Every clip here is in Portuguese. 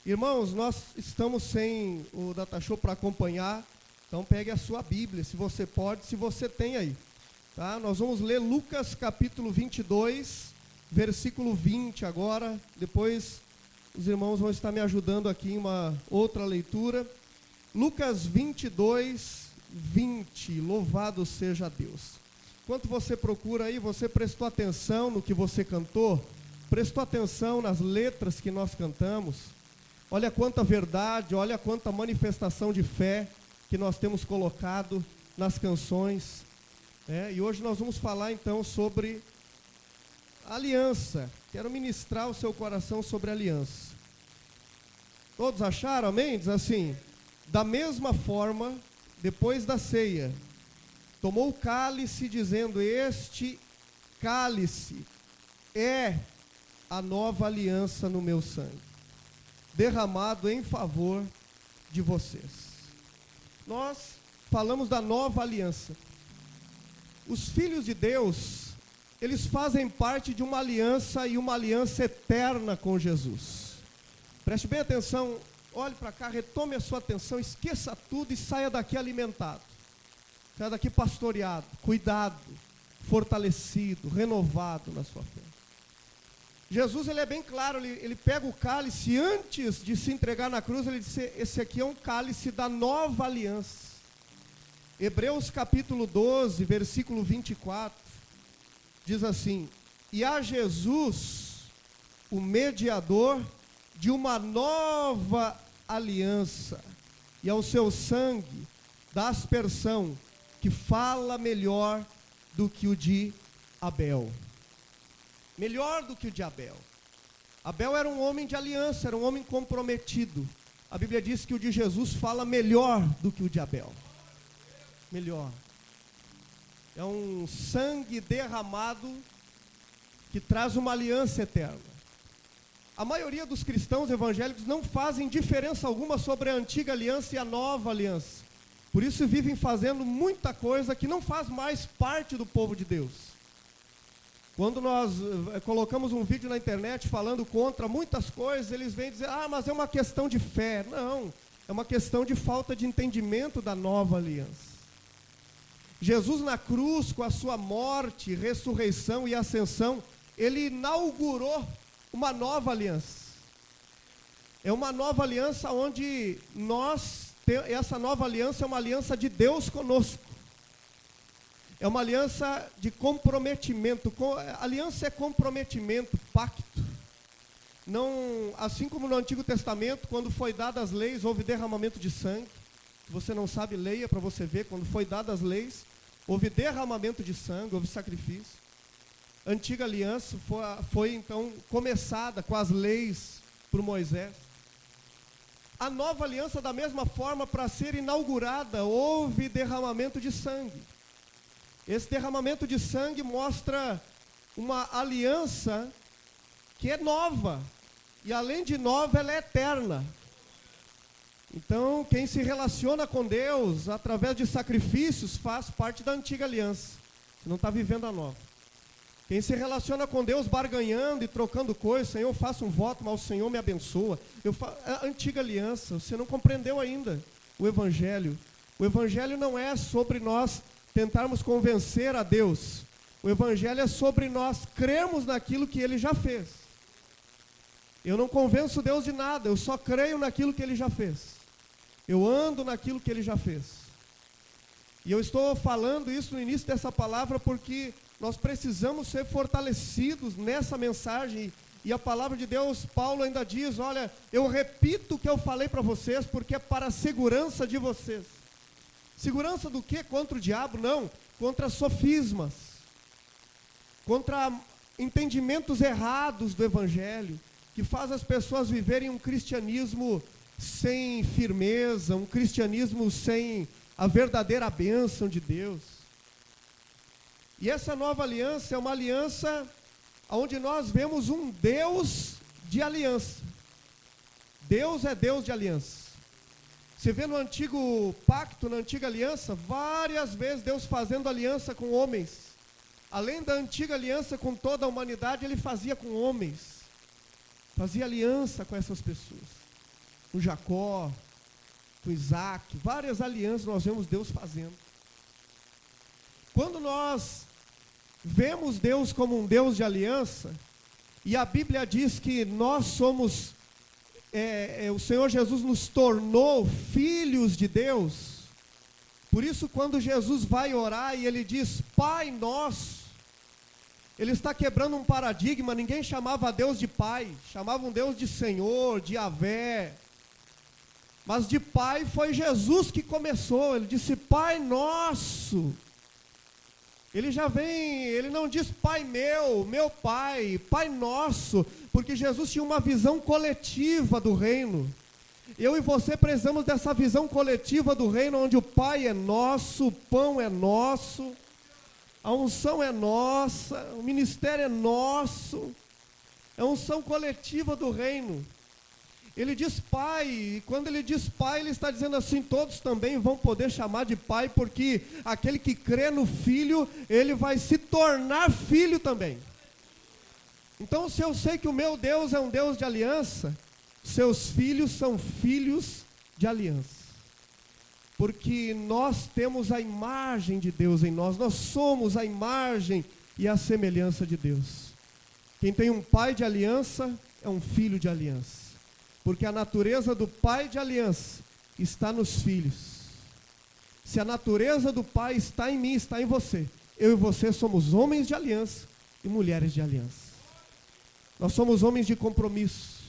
Irmãos, nós estamos sem o Datashow para acompanhar, então pegue a sua Bíblia, se você pode, se você tem aí. Tá? Nós vamos ler Lucas capítulo 22, versículo 20 agora, depois os irmãos vão estar me ajudando aqui em uma outra leitura. Lucas 22, 20, louvado seja Deus. Enquanto você procura aí, você prestou atenção no que você cantou? Prestou atenção nas letras que nós cantamos? Olha quanta verdade, olha quanta manifestação de fé que nós temos colocado nas canções. E hoje nós vamos falar então sobre aliança. Quero ministrar o seu coração sobre aliança. Todos acharam, amém? Diz assim: da mesma forma, depois da ceia, tomou o cálice, dizendo: este cálice é a nova aliança no meu sangue, derramado em favor de vocês. Nós falamos da nova aliança. Os filhos de Deus, eles fazem parte de uma aliança e uma aliança eterna com Jesus. Preste bem atenção, olhe para cá, retome a sua atenção, esqueça tudo e saia daqui alimentado. Saia daqui pastoreado, cuidado, fortalecido, renovado na sua fé. Jesus, ele é bem claro, ele pega o cálice, antes de se entregar na cruz, ele disse: esse aqui é um cálice da nova aliança. Hebreus capítulo 12, versículo 24, diz assim: e a Jesus, o mediador de uma nova aliança, e ao seu sangue da aspersão, que fala melhor do que o de Abel. Melhor do que o de Abel. Abel era um homem de aliança, era um homem comprometido. A Bíblia diz que o de Jesus fala melhor do que o de Abel. Melhor. É um sangue derramado que traz uma aliança eterna. A maioria dos cristãos evangélicos não fazem diferença alguma sobre a antiga aliança e a nova aliança. Por isso vivem fazendo muita coisa que não faz mais parte do povo de Deus. Quando nós colocamos um vídeo na internet falando contra muitas coisas, eles vêm dizer: ah, mas é uma questão de fé. Não, é uma questão de falta de entendimento da nova aliança. Jesus na cruz, com a sua morte, ressurreição e ascensão, ele inaugurou uma nova aliança. É uma nova aliança onde essa nova aliança é uma aliança de Deus conosco. É uma aliança de comprometimento. Aliança é comprometimento, pacto. Não, assim como no Antigo Testamento, quando foi dadas as leis, houve derramamento de sangue. Se você não sabe, leia para você ver. Quando foi dadas as leis, houve derramamento de sangue, houve sacrifício. A antiga aliança foi então começada com as leis por Moisés. A nova aliança, da mesma forma, para ser inaugurada, houve derramamento de sangue. Esse derramamento de sangue mostra uma aliança que é nova. E além de nova, ela é eterna. Então, quem se relaciona com Deus através de sacrifícios faz parte da antiga aliança. Você não está vivendo a nova. Quem se relaciona com Deus barganhando e trocando coisas: Senhor, eu faço um voto, mas o Senhor me abençoa. A antiga aliança, você não compreendeu ainda o Evangelho. O Evangelho não é sobre nós tentarmos convencer a Deus. O Evangelho é sobre nós crermos naquilo que Ele já fez. Eu não convenço Deus de nada, eu só creio naquilo que Ele já fez. Eu ando naquilo que Ele já fez. E eu estou falando isso no início dessa palavra porque nós precisamos ser fortalecidos nessa mensagem. E a palavra de Deus, Paulo ainda diz: olha, eu repito o que eu falei para vocês, porque é para a segurança de vocês. Segurança do quê? Contra o diabo? Não, contra sofismas, contra entendimentos errados do Evangelho, que faz as pessoas viverem um cristianismo sem firmeza, um cristianismo sem a verdadeira bênção de Deus. E essa nova aliança é uma aliança onde nós vemos um Deus de aliança. Deus é Deus de aliança. Você vê no antigo pacto, na antiga aliança, várias vezes Deus fazendo aliança com homens. Além da antiga aliança com toda a humanidade, Ele fazia com homens. Fazia aliança com essas pessoas. com Jacó, com Isaac, várias alianças nós vemos Deus fazendo. Quando nós vemos Deus como um Deus de aliança, e a Bíblia diz que nós somos, o Senhor Jesus nos tornou filhos de Deus. Por isso, quando Jesus vai orar e ele diz, Pai Nosso, ele está quebrando um paradigma. Ninguém chamava Deus de Pai, chamavam Deus de Senhor, de Yahvé. Mas de Pai foi Jesus que começou, ele disse Pai Nosso. Ele já vem, ele não diz Pai meu Pai, Pai Nosso, porque Jesus tinha uma visão coletiva do reino. Eu e você precisamos dessa visão coletiva do reino, onde o Pai é nosso, o pão é nosso, a unção é nossa, o ministério é nosso, é a unção coletiva do reino. Ele diz Pai, e quando ele diz Pai, ele está dizendo assim, todos também vão poder chamar de Pai, porque aquele que crê no Filho, ele vai se tornar filho também. Então, se eu sei que o meu Deus é um Deus de aliança, seus filhos são filhos de aliança. Porque nós temos a imagem de Deus em nós, nós somos a imagem e a semelhança de Deus. Quem tem um pai de aliança é um filho de aliança. Porque a natureza do pai de aliança está nos filhos. Se a natureza do pai está em mim, está em você, eu e você somos homens de aliança e mulheres de aliança. Nós somos homens de compromisso,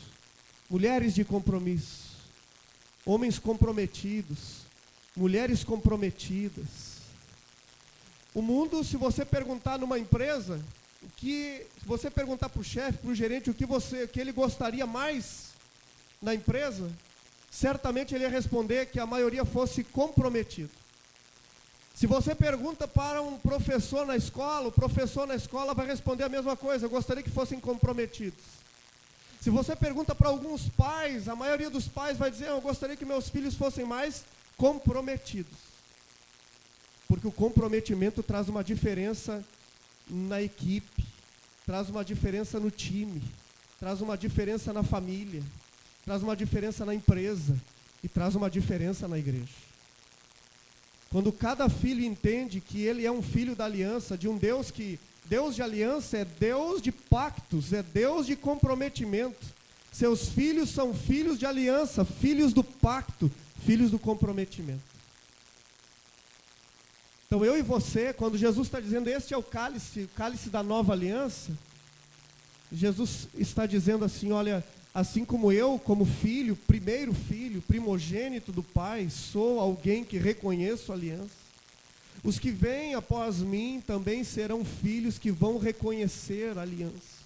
mulheres de compromisso, homens comprometidos, mulheres comprometidas. O mundo, se você perguntar numa empresa, se você perguntar para o chefe, para o gerente, o que ele gostaria mais na empresa, certamente ele ia responder que a maioria fosse comprometido. Se você pergunta para um professor na escola, o professor na escola vai responder a mesma coisa, eu gostaria que fossem comprometidos. Se você pergunta para alguns pais, a maioria dos pais vai dizer, eu gostaria que meus filhos fossem mais comprometidos. Porque o comprometimento traz uma diferença na equipe, traz uma diferença no time, traz uma diferença na família, traz uma diferença na empresa e traz uma diferença na igreja. Quando cada filho entende que ele é um filho da aliança, de um Deus que, Deus de aliança é Deus de pactos, é Deus de comprometimento. Seus filhos são filhos de aliança, filhos do pacto, filhos do comprometimento. Então eu e você, quando Jesus está dizendo, este é o cálice da nova aliança, Jesus está dizendo assim, olha, assim como eu, como filho, primeiro filho, primogênito do Pai, sou alguém que reconheço a aliança. Os que vêm após mim também serão filhos que vão reconhecer a aliança.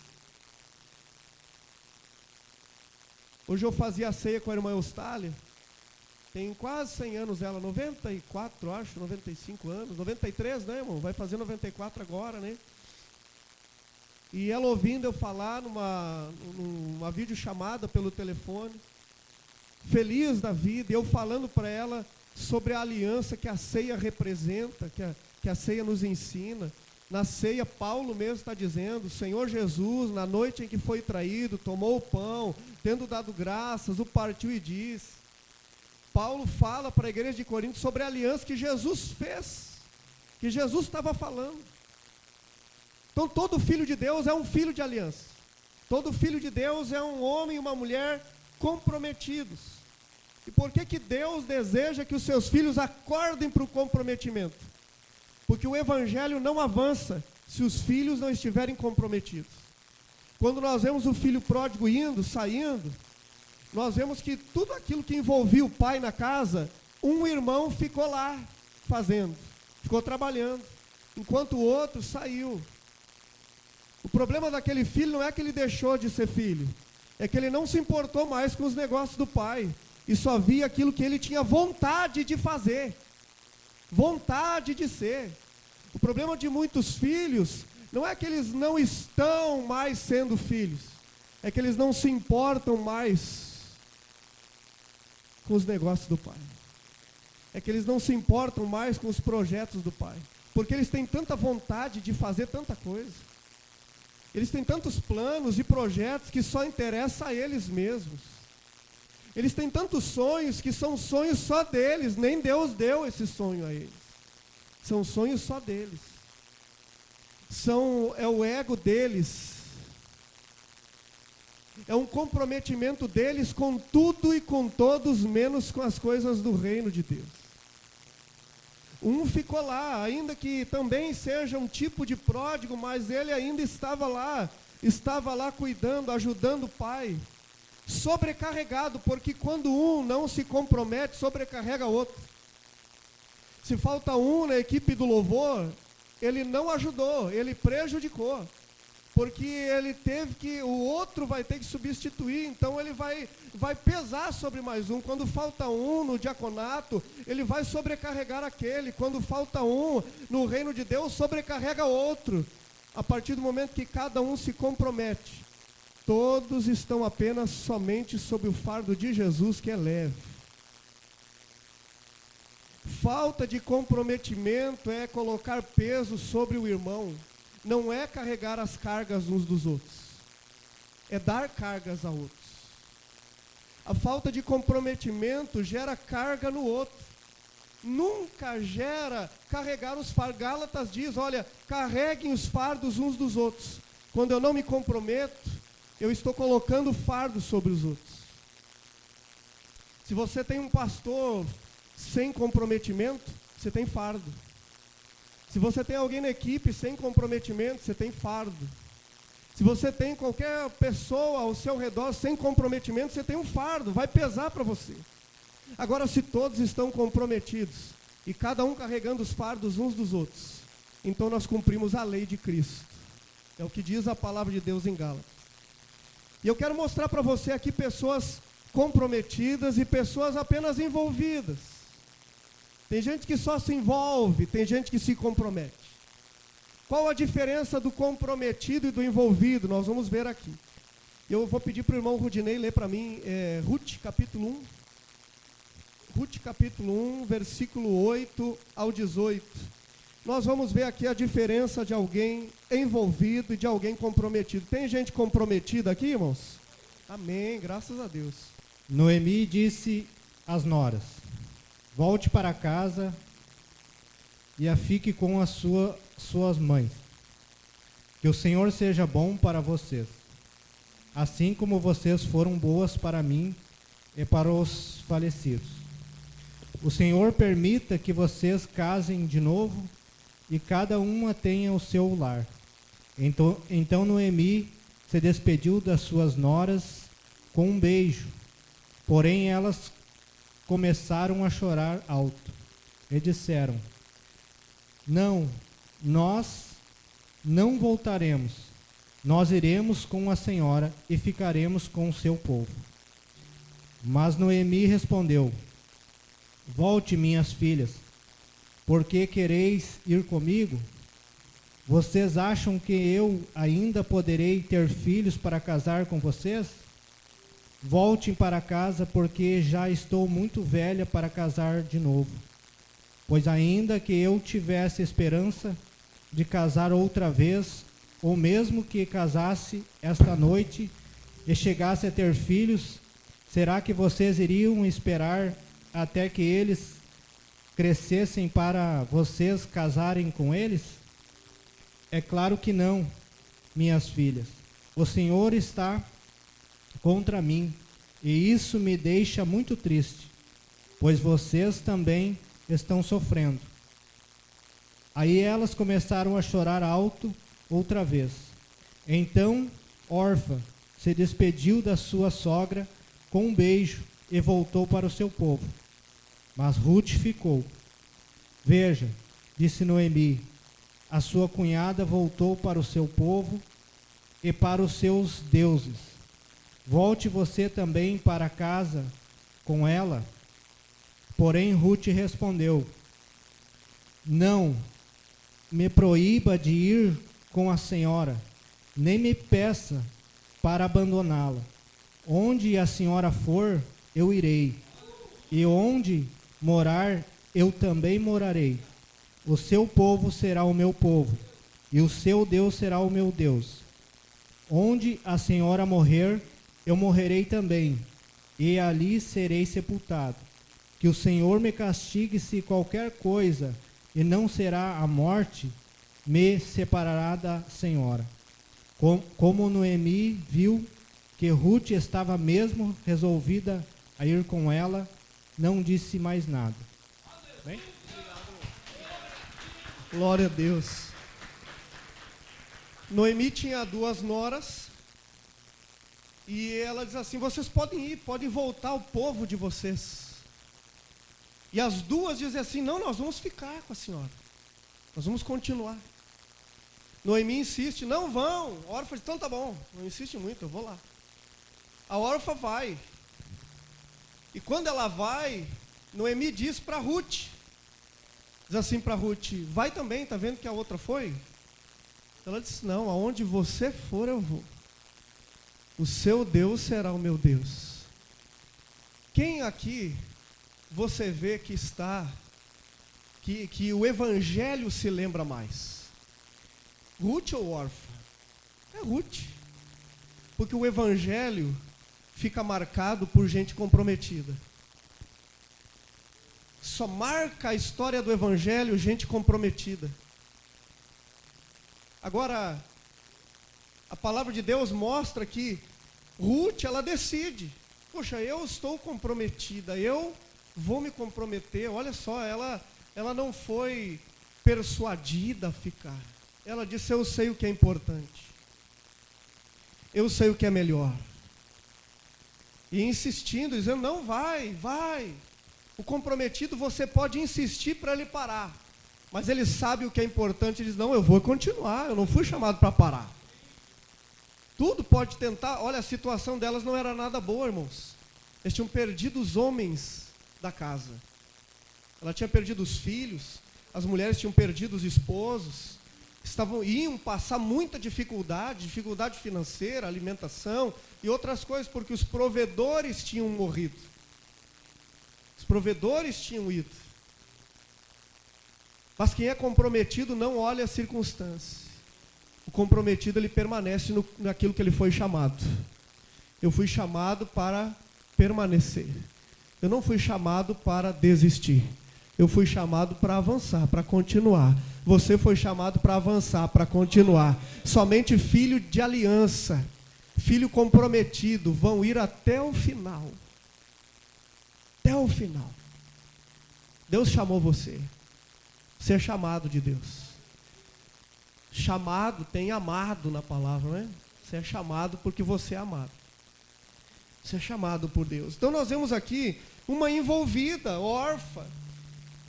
Hoje eu fazia a ceia com a irmã Eustália, tem quase 100 anos ela, 94, acho, 95 anos, 93, né, irmão? Vai fazer 94 agora, né? E ela ouvindo eu falar numa videochamada pelo telefone, feliz da vida, eu falando para ela sobre a aliança que a ceia representa, que a ceia nos ensina. Na ceia, Paulo mesmo está dizendo, o Senhor Jesus, na noite em que foi traído, tomou o pão, tendo dado graças, o partiu e disse. Paulo fala para a igreja de Corinto sobre a aliança que Jesus fez, que Jesus estava falando. Então todo filho de Deus é um filho de aliança. Todo filho de Deus é um homem e uma mulher comprometidos. E por que Deus deseja que os seus filhos acordem para o comprometimento? Porque o evangelho não avança se os filhos não estiverem comprometidos. Quando nós vemos o filho pródigo indo, saindo, nós vemos que tudo aquilo que envolvia o pai na casa, um irmão ficou lá fazendo, ficou trabalhando, enquanto o outro saiu. O problema daquele filho não é que ele deixou de ser filho, é que ele não se importou mais com os negócios do pai, e só via aquilo que ele tinha vontade de fazer, vontade de ser. O problema de muitos filhos não é que eles não estão mais sendo filhos, é que eles não se importam mais com os negócios do pai. É que eles não se importam mais com os projetos do pai, porque eles têm tanta vontade de fazer tanta coisa. Eles têm tantos planos e projetos que só interessa a eles mesmos. Eles têm tantos sonhos que são sonhos só deles, nem Deus deu esse sonho a eles. São sonhos só deles. É o ego deles. É um comprometimento deles com tudo e com todos, menos com as coisas do reino de Deus. Um ficou lá, ainda que também seja um tipo de pródigo, mas ele ainda estava lá cuidando, ajudando o pai, sobrecarregado, porque quando um não se compromete, sobrecarrega outro. Se falta um na equipe do louvor, ele não ajudou, ele prejudicou, porque o outro vai ter que substituir, então ele vai pesar sobre mais um. Quando falta um no diaconato, ele vai sobrecarregar aquele. Quando falta um no reino de Deus, sobrecarrega outro. A partir do momento que cada um se compromete, todos estão apenas somente sob o fardo de Jesus, que é leve. Falta de comprometimento é colocar peso sobre o irmão. Não é carregar as cargas uns dos outros, é dar cargas a outros. A falta de comprometimento gera carga no outro, nunca gera carregar os fardos. Gálatas diz, olha, carreguem os fardos uns dos outros. Quando eu não me comprometo, eu estou colocando fardo sobre os outros. Se você tem um pastor sem comprometimento, você tem fardo. Se você tem alguém na equipe sem comprometimento, você tem fardo. Se você tem qualquer pessoa ao seu redor sem comprometimento, você tem um fardo, vai pesar para você. Agora, se todos estão comprometidos e cada um carregando os fardos uns dos outros, então nós cumprimos a lei de Cristo. É o que diz a palavra de Deus em Gálatas. E eu quero mostrar para você aqui pessoas comprometidas e pessoas apenas envolvidas. Tem gente que só se envolve, tem gente que se compromete. Qual a diferença do comprometido e do envolvido? Nós vamos ver aqui. Eu vou pedir para o irmão Rudinei ler para mim Ruth capítulo 1. Ruth capítulo 1, versículo 8 ao 18. Nós vamos ver aqui a diferença de alguém envolvido e de alguém comprometido. Tem gente comprometida aqui, irmãos? Amém, graças a Deus. Noemi disse às noras: volte para casa e a fique com as suas mães. Que o Senhor seja bom para vocês, assim como vocês foram boas para mim e para os falecidos. O Senhor permita que vocês casem de novo e cada uma tenha o seu lar. Então Noemi se despediu das suas noras com um beijo, porém elas começaram a chorar alto e disseram: não, nós não voltaremos, nós iremos com a senhora e ficaremos com o seu povo. Mas Noemi respondeu: volte, minhas filhas, porque quereis ir comigo? Vocês acham que eu ainda poderei ter filhos para casar com vocês? Voltem para casa, porque já estou muito velha para casar de novo. Pois ainda que eu tivesse esperança de casar outra vez, ou mesmo que casasse esta noite e chegasse a ter filhos, será que vocês iriam esperar até que eles crescessem para vocês casarem com eles? É claro que não, minhas filhas. O Senhor está contra mim, e isso me deixa muito triste, pois vocês também estão sofrendo. Aí elas começaram a chorar alto outra vez. Então Orfa se despediu da sua sogra com um beijo e voltou para o seu povo. Mas Ruth ficou. Veja, disse Noemi, a sua cunhada voltou para o seu povo e para os seus deuses. Volte você também para casa com ela. Porém Ruth respondeu: não me proíba de ir com a senhora, nem me peça para abandoná-la. Onde a senhora for, eu irei, e onde morar, eu também morarei. O seu povo será o meu povo, e o seu Deus será o meu Deus. Onde a senhora morrer, eu morrerei também, e ali serei sepultado. Que o Senhor me castigue se qualquer coisa, e não será a morte, me separará da senhora. Como Noemi viu que Ruth estava mesmo resolvida a ir com ela, não disse mais nada. Bem? Glória a Deus. Noemi tinha 2 noras, e ela diz assim: vocês podem ir, podem voltar ao povo de vocês. E as 2 dizem assim: não, nós vamos ficar com a senhora, nós vamos continuar. Noemi insiste: não vão. A Orfa diz: então tá bom, não insiste muito, eu vou lá. A Orfa vai, e quando ela vai, Noemi diz para Ruth, diz assim para Ruth: vai também, tá vendo que a outra foi? Ela disse: não, aonde você for eu vou. O seu Deus será o meu Deus. Quem aqui você vê que está, que o Evangelho se lembra mais? Ruth ou Orfa? É Ruth. Porque o Evangelho fica marcado por gente comprometida. Só marca a história do Evangelho gente comprometida. Agora, a palavra de Deus mostra que Ruth, ela decide: poxa, eu estou comprometida, eu vou me comprometer. Olha só, ela não foi persuadida a ficar. Ela disse: eu sei o que é importante, eu sei o que é melhor. E insistindo, dizendo: não, vai. O comprometido, você pode insistir para ele parar, mas ele sabe o que é importante. Ele diz: não, eu vou continuar, eu não fui chamado para parar. Tudo pode tentar. Olha, a situação delas não era nada boa, irmãos. Eles tinham perdido os homens da casa. Ela tinha perdido os filhos, as mulheres tinham perdido os esposos, iam passar muita dificuldade financeira, alimentação e outras coisas, porque os provedores tinham morrido. Os provedores tinham ido. Mas quem é comprometido não olha as circunstâncias. O comprometido, ele permanece naquilo que ele foi chamado. Eu fui chamado para permanecer. Eu não fui chamado para desistir. Eu fui chamado para avançar, para continuar. Você foi chamado para avançar, para continuar. Somente filho de aliança, filho comprometido, vão ir até o final. Até o final. Deus chamou você. Você é chamado de Deus. Chamado tem amado na palavra, né? Você é chamado porque você é amado. Você é chamado por Deus. Então nós vemos aqui uma envolvida, órfã,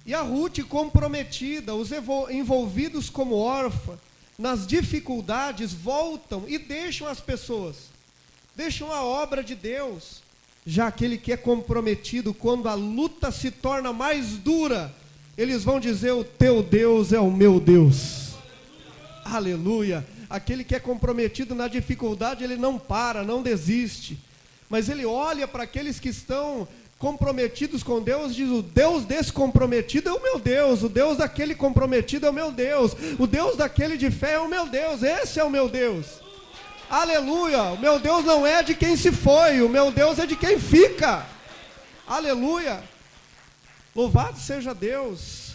e a Ruth comprometida. Os envolvidos como órfã, nas dificuldades, voltam e deixam as pessoas, deixam a obra de Deus. Já aquele que é comprometido, quando a luta se torna mais dura, eles vão dizer: o teu Deus é o meu Deus. Aleluia. Aquele que é comprometido na dificuldade, ele não para, não desiste, mas ele olha para aqueles que estão comprometidos com Deus, diz: o Deus desse comprometido é o meu Deus, o Deus daquele comprometido é o meu Deus, o Deus daquele de fé é o meu Deus, esse é o meu Deus. Aleluia. O meu Deus não é de quem se foi, o meu Deus é de quem fica. Aleluia. Louvado seja Deus.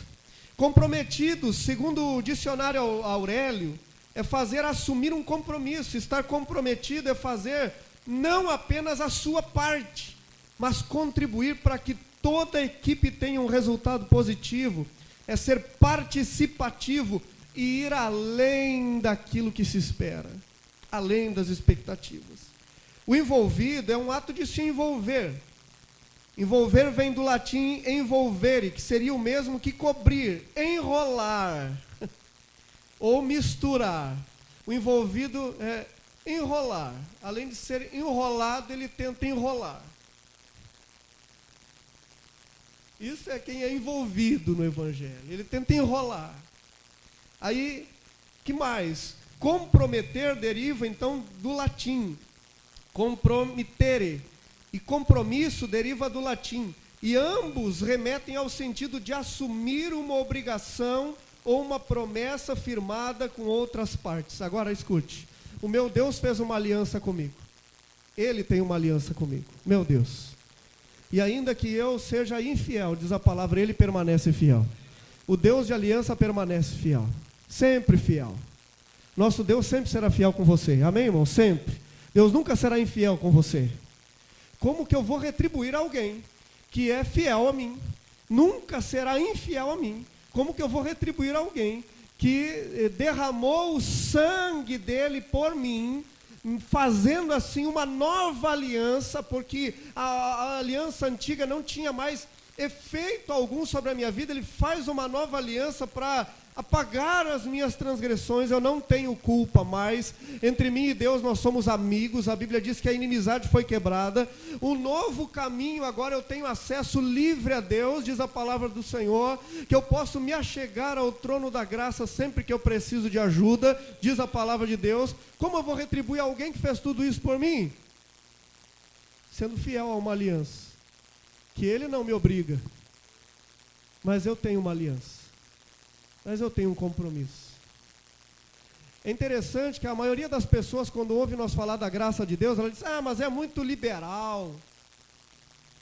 Comprometidos, segundo o dicionário Aurélio, é fazer assumir um compromisso. Estar comprometido é fazer não apenas a sua parte, mas contribuir para que toda a equipe tenha um resultado positivo. É ser participativo e ir além daquilo que se espera, além das expectativas. O envolvido é um ato de se envolver. Envolver vem do latim envolvere, que seria o mesmo que cobrir, enrolar ou misturar. O envolvido é enrolar. Além de ser enrolado, ele tenta enrolar. Isso é quem é envolvido no Evangelho. Ele tenta enrolar. Aí, que mais? Comprometer deriva, então, do latim. Compromittere. E compromisso deriva do latim. E ambos remetem ao sentido de assumir uma obrigação ou uma promessa firmada com outras partes. Agora, escute. O meu Deus fez uma aliança comigo. Ele tem uma aliança comigo. Meu Deus. E ainda que eu seja infiel, diz a palavra, Ele permanece fiel. O Deus de aliança permanece fiel. Sempre fiel. Nosso Deus sempre será fiel com você. Amém, irmão? Sempre. Deus nunca será infiel com você. Como que eu vou retribuir alguém que é fiel a mim? Nunca será infiel a mim. Como que eu vou retribuir alguém que derramou o sangue dele por mim, fazendo assim uma nova aliança, porque a aliança antiga não tinha mais efeito algum sobre a minha vida. Ele faz uma nova aliança para apagar as minhas transgressões. Eu não tenho culpa mais. Entre mim e Deus nós somos amigos. A Bíblia diz que a inimizade foi quebrada. Um novo caminho, agora eu tenho acesso livre a Deus, diz a palavra do Senhor, que eu posso me achegar ao trono da graça sempre que eu preciso de ajuda, diz a palavra de Deus. Como eu vou retribuir alguém que fez tudo isso por mim? Sendo fiel a uma aliança que Ele não me obriga, mas eu tenho uma aliança, mas eu tenho um compromisso. É interessante que a maioria das pessoas, quando ouve nós falar da graça de Deus, ela diz, mas é muito liberal.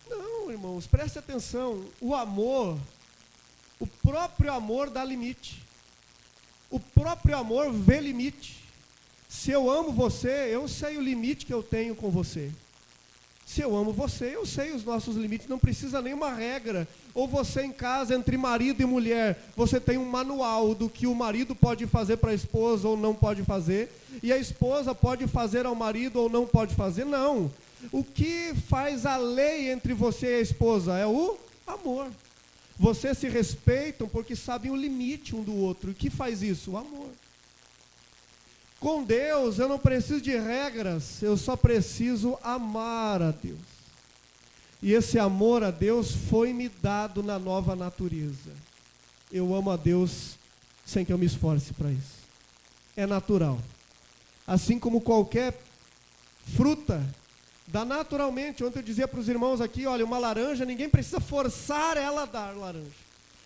Não, irmãos, preste atenção, o amor, o próprio amor dá limite, o próprio amor vê limite. Se eu amo você, eu sei o limite que eu tenho com você. Se eu amo você, eu sei os nossos limites, não precisa nenhuma regra. Ou você em casa, entre marido e mulher, você tem um manual do que o marido pode fazer para a esposa ou não pode fazer, e a esposa pode fazer ao marido ou não pode fazer. Não. O que faz a lei entre você e a esposa é o amor. Vocês se respeitam porque sabem o limite um do outro. O que faz isso? O amor. Com Deus eu não preciso de regras, eu só preciso amar a Deus. E esse amor a Deus foi me dado na nova natureza. Eu amo a Deus sem que eu me esforce para isso. É natural. Assim como qualquer fruta dá naturalmente. Ontem eu dizia para os irmãos aqui, olha, uma laranja, ninguém precisa forçar ela a dar laranja.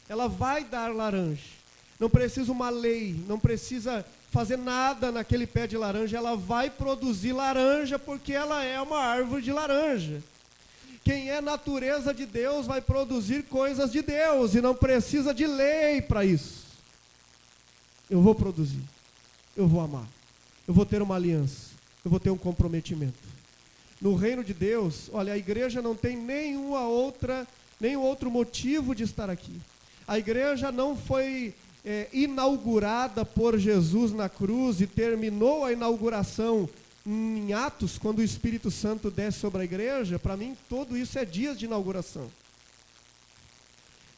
Ela vai dar laranja. Não precisa uma lei, não precisa fazer nada naquele pé de laranja, ela vai produzir laranja porque ela é uma árvore de laranja. Quem é natureza de Deus vai produzir coisas de Deus e não precisa de lei para isso. Eu vou produzir, eu vou amar, eu vou ter uma aliança, eu vou ter um comprometimento. No reino de Deus, olha, a igreja não tem nenhum outro motivo de estar aqui. A igreja não foi inaugurada por Jesus na cruz e terminou a inauguração em Atos, quando o Espírito Santo desce sobre a igreja. Para mim, tudo isso é dias de inauguração.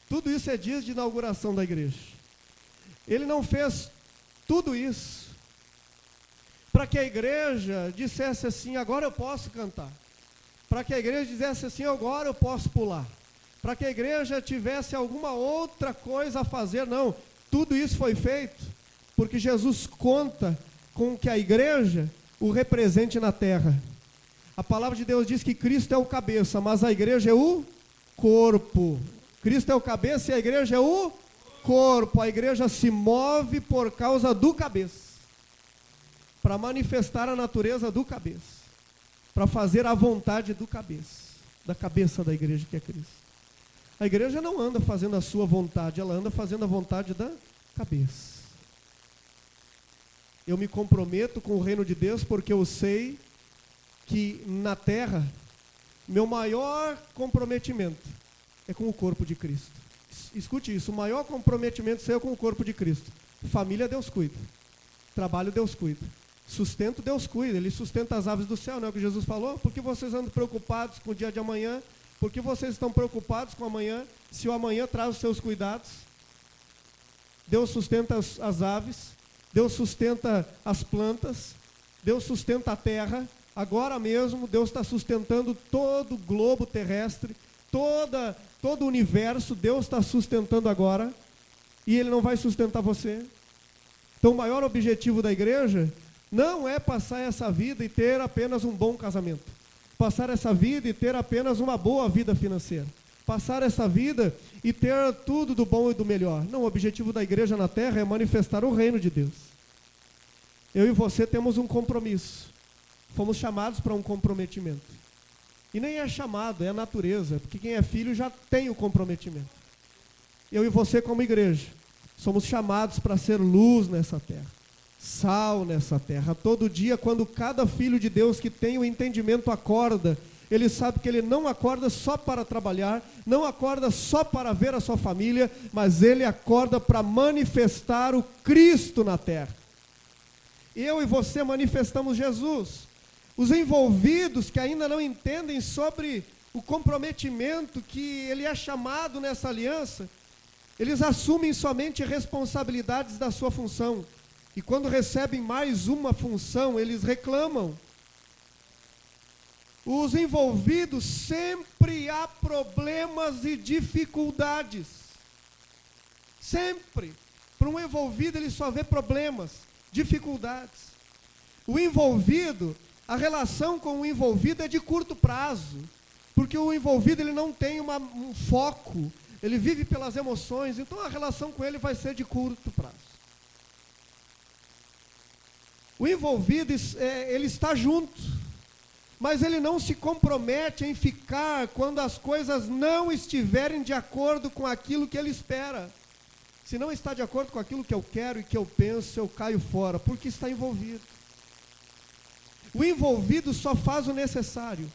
Tudo isso é dias de inauguração da igreja. Ele não fez tudo isso para que a igreja dissesse assim, agora eu posso cantar. Para que a igreja dissesse assim, agora eu posso pular. Para que a igreja tivesse alguma outra coisa a fazer, não. Tudo isso foi feito porque Jesus conta com que a igreja o represente na terra. A palavra de Deus diz que Cristo é o cabeça, mas a igreja é o corpo. Cristo é o cabeça e a igreja é o corpo. A igreja se move por causa do cabeça, para manifestar a natureza do cabeça, para fazer a vontade do cabeça, da cabeça da igreja, que é Cristo. A igreja não anda fazendo a sua vontade, ela anda fazendo a vontade da cabeça. Eu me comprometo com o reino de Deus porque eu sei que na terra, meu maior comprometimento é com o corpo de Cristo. Escute isso, o maior comprometimento seu é com o corpo de Cristo. Família, Deus cuida. Trabalho, Deus cuida. Sustento, Deus cuida. Ele sustenta as aves do céu, não é o que Jesus falou? Por que vocês andam preocupados com o dia de amanhã? Por que vocês estão preocupados com o amanhã, se o amanhã traz os seus cuidados? Deus sustenta as aves, Deus sustenta as plantas, Deus sustenta a terra. Agora mesmo, Deus está sustentando todo o globo terrestre, todo o universo, Deus está sustentando agora, e Ele não vai sustentar você. Então o maior objetivo da igreja não é passar essa vida e ter apenas um bom casamento, passar essa vida e ter apenas uma boa vida financeira, passar essa vida e ter tudo do bom e do melhor. Não, o objetivo da igreja na terra é manifestar o reino de Deus. Eu e você temos um compromisso, fomos chamados para um comprometimento. E nem é chamado, é a natureza, porque quem é filho já tem o comprometimento. Eu e você como igreja, somos chamados para ser luz nessa terra, sal nessa terra. Todo dia, quando cada filho de Deus que tem o entendimento acorda, ele sabe que ele não acorda só para trabalhar, não acorda só para ver a sua família, mas ele acorda para manifestar o Cristo na terra. Eu e você manifestamos Jesus. Os envolvidos que ainda não entendem sobre o comprometimento que ele é chamado nessa aliança, eles assumem somente responsabilidades da sua função. E quando recebem mais uma função, eles reclamam. Os envolvidos, sempre há problemas e dificuldades. Sempre. Para um envolvido, ele só vê problemas, dificuldades. O envolvido, a relação com o envolvido é de curto prazo. Porque o envolvido ele não tem um foco. Ele vive pelas emoções. Então a relação com ele vai ser de curto prazo. O envolvido, ele está junto. Mas ele não se compromete em ficar quando as coisas não estiverem de acordo com aquilo que ele espera. Se não está de acordo com aquilo que eu quero e que eu penso, eu caio fora, porque está envolvido. O envolvido só faz o necessário.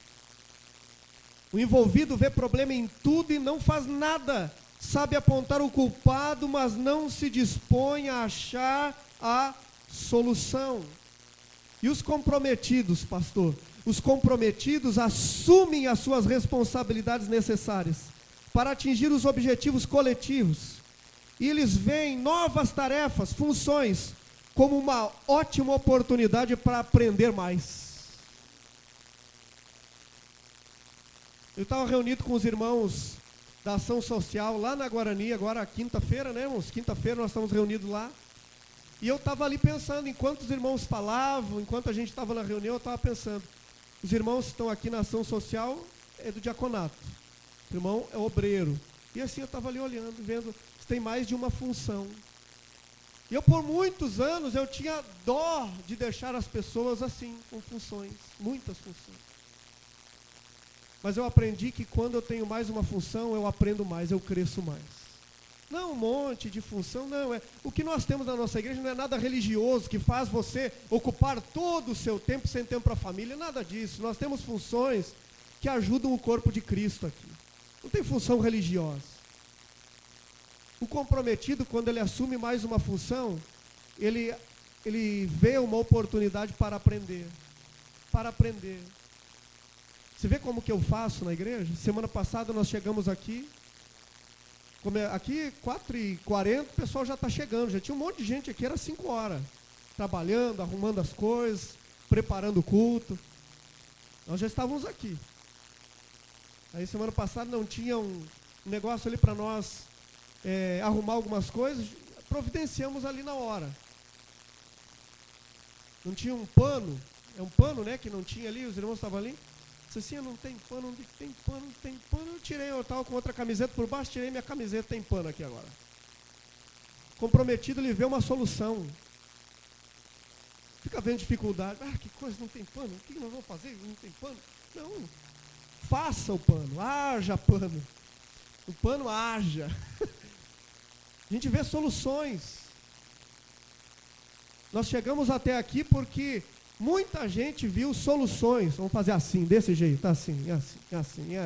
O envolvido vê problema em tudo e não faz nada. Sabe apontar o culpado, mas não se dispõe a achar a solução. E os comprometidos, pastor? Os comprometidos assumem as suas responsabilidades necessárias para atingir os objetivos coletivos. E eles veem novas tarefas, funções, como uma ótima oportunidade para aprender mais. Eu estava reunido com os irmãos da Ação Social lá na Guarani, agora quinta-feira, né, irmãos? Quinta-feira nós estamos reunidos lá. E eu estava ali pensando, enquanto os irmãos falavam, enquanto a gente estava na reunião, eu estava pensando. Os irmãos que estão aqui na Ação Social é do diaconato. O irmão é obreiro. E assim eu estava ali olhando, vendo se tem mais de uma função. E eu por muitos anos eu tinha dó de deixar as pessoas assim, com funções, muitas funções. Mas eu aprendi que quando eu tenho mais uma função, eu aprendo mais, eu cresço mais. Não um monte de função, não. O que nós temos na nossa igreja não é nada religioso, que faz você ocupar todo o seu tempo sem tempo para a família, nada disso. Nós temos funções que ajudam o corpo de Cristo aqui. Não tem função religiosa. O comprometido, quando ele assume mais uma função, ele vê uma oportunidade para aprender. Para aprender. Você vê como que eu faço na igreja? Semana passada nós chegamos aqui. Aqui, 4h40, o pessoal já está chegando. Já tinha um monte de gente aqui, era 5 horas. Trabalhando, arrumando as coisas, preparando o culto. Nós já estávamos aqui. Aí semana passada não tinha um negócio ali para nós arrumar algumas coisas. Providenciamos ali na hora. Não tinha um pano. É um pano, né, que não tinha ali, os irmãos estavam ali. Assim, não tem pano, não tem pano, não tem pano. Eu estava com outra camiseta por baixo, tirei minha camiseta, tem pano aqui agora. Comprometido, ele vê uma solução. Fica vendo dificuldade. Que coisa, não tem pano, o que nós vamos fazer? Não tem pano? Não, faça o pano, haja pano. O pano haja. A gente vê soluções. Nós chegamos até aqui porque muita gente viu soluções. Vamos fazer assim, desse jeito, assim,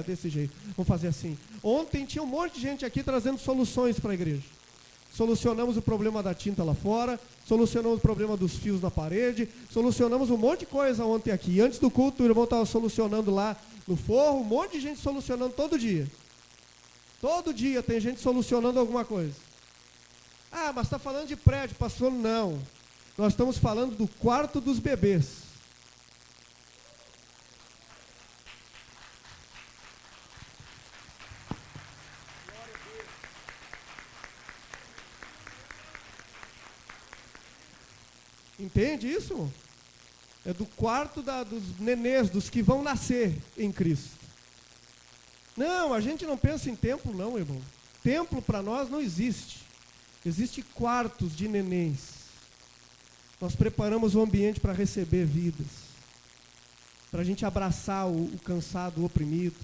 desse jeito. Vamos fazer assim. Ontem tinha um monte de gente aqui trazendo soluções para a igreja. Solucionamos o problema da tinta lá fora, solucionamos o problema dos fios na parede, solucionamos um monte de coisa ontem aqui. E antes do culto, o irmão estava solucionando lá no forro, um monte de gente solucionando todo dia. Todo dia tem gente solucionando alguma coisa. Mas está falando de prédio, pastor? Não. Nós estamos falando do quarto dos bebês. Entende isso, irmão? É do quarto dos nenês, dos que vão nascer em Cristo. Não, a gente não pensa em templo não, irmão. Templo para nós não existe. Existe quartos de nenéns. Nós preparamos o ambiente para receber vidas. para a gente abraçar o cansado, o oprimido,